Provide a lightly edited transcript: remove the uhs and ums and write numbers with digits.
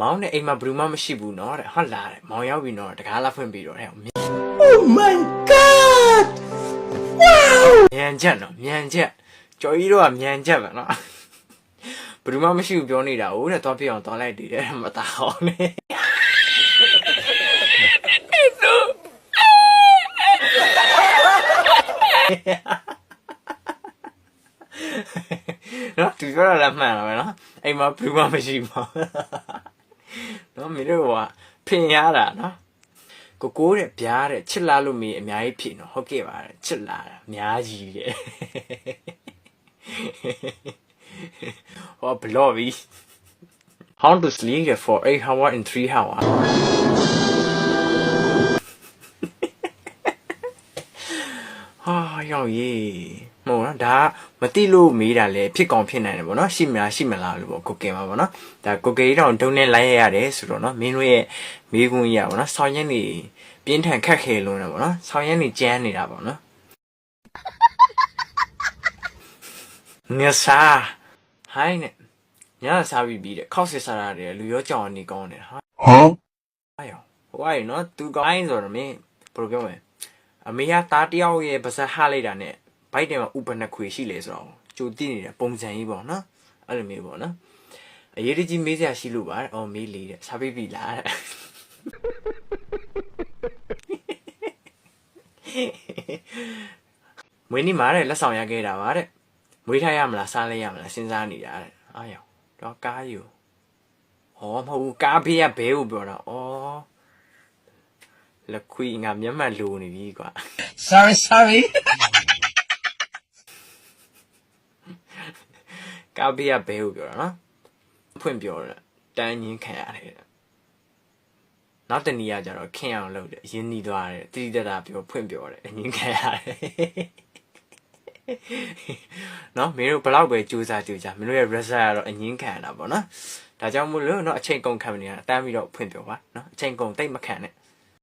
မောင်နဲ့အိမ်မှာဘယ်သူမှမရှိဘူးနော်တဲ့ဟုတ်လားတဲ့မောင်ရောက်ပြီနော်တကားလာဖွင့်ပြီးတော့တဲ့ Oh my god! Wow! မြန်ချက်နော်မြန်ချက်ကျော်ကြီးတော့ကမြန်ချက်ပဲနော်ဘယ်သူမှမရှိဘူးပြောနေတာဟုတ်တဲ့သွားပြအောင်သွားလိုက်တည်တယ်မသားအောင်နဲ့နော်သူပြောတာမှန်တယ်နော်အိမ်မှာဘယ်သူမှမရှိဘူးနော်မင်းတို့ကဖင်ရတာနော်ကိုတဲ့ဗျားတဲ့ချစ်လာလို့မေးအများကြီးဖြစ်နော်ဟုတ်ကဲ့ပါတဲ့ချစ်လာတာအများကြီးတဲ့ဟောဘလော့ဘီ How to sleep for 8 hours in 3 hours ဟာရောက်ရေးမဟုတ်နော်ဒါမတိလို့မေးတာလေဖြစ်ကောင်ဖြစ်နိုင်တယ်ပေါ့နော်ရှိမလားလို့ပေါ့ကိုကင်ပါပေါ့နော်ဒါကိုကေတောင်ဒုံနဲ့လိုက်ရရတယ်ဆိုတော့နော်မင်းတို့ရဲ့မိကွန်းကြီးอ่ะပေါ့နော်ဆောင်းရက်နေပြင်းထန်ခက်ခဲလုံးတယ်ပေါ့နော်ဆောင်းရက်နေကြမ်းနေတာပေါ့နော်ငါစားဟိုင်းနဲ့ညစားပြီးတဲ့ခောက်စစ်စားရတယ်လူရောကြောင်နေကောင်းတယ်ဟာဟာယောဟိုအဲ့နော်သူကောင်းဆိုတော့မင်းဘယ်လိုပြောမလဲအမေကသားတယောက်ရဲ့ပါဇက်ဟလိုက်တာနဲ့ဘိုက်တယ်မှာဥပနခွေရှိလေဆိုတော့ကြိုတိနေတဲ့ပုံစံကြီးပေါ့နော်အဲ့လိုမျိုးပေါ့နော်အရေးတကြီးမေးစရာရှိလို့ပါအော်မေးလေတဲ့စားပြီးပြီလားတဲ့မွေးနေ့မှာတဲ့လက်ဆောင်ရခဲ့တာပါတဲ့မွေးထားရမလားစားလိုက်ရမလားစဉ်းစားနေတာတဲ့အားရောတော့ကားယူဟောမဟုတ်ဘူးကားဖေးကဘဲကိုပြောတာဩလက်ခွေငါမျက်မှန်လိုနေပြီကွာ Sorry. ကားဖေးကဘဲကိုပြောတာနော်ဖွင့်ပြောတယ်တန်းချင်းခံရတယ်နောက်တနည်းကကြတော့ခင်အောင်လုပ်တယ်ရင်းနှီးသွားတယ်တိတိတတ်တာပြောဖွင့်ပြောတယ်အငင်းခံရတယ်နော်မင်းတို့ဘလောက်ပဲကြိုးစားမင်းတို့ရဲ့ result ကတော့အငင်းခံရတာပေါ့နော်ဒါကြောင့်မို့လို့နော်အချိန်ကုန်ခံမနေရအတန်းပြီးတော့ဖွင့်ပြောပါနော်အချိန်ကုန်တိတ်မခံနဲ့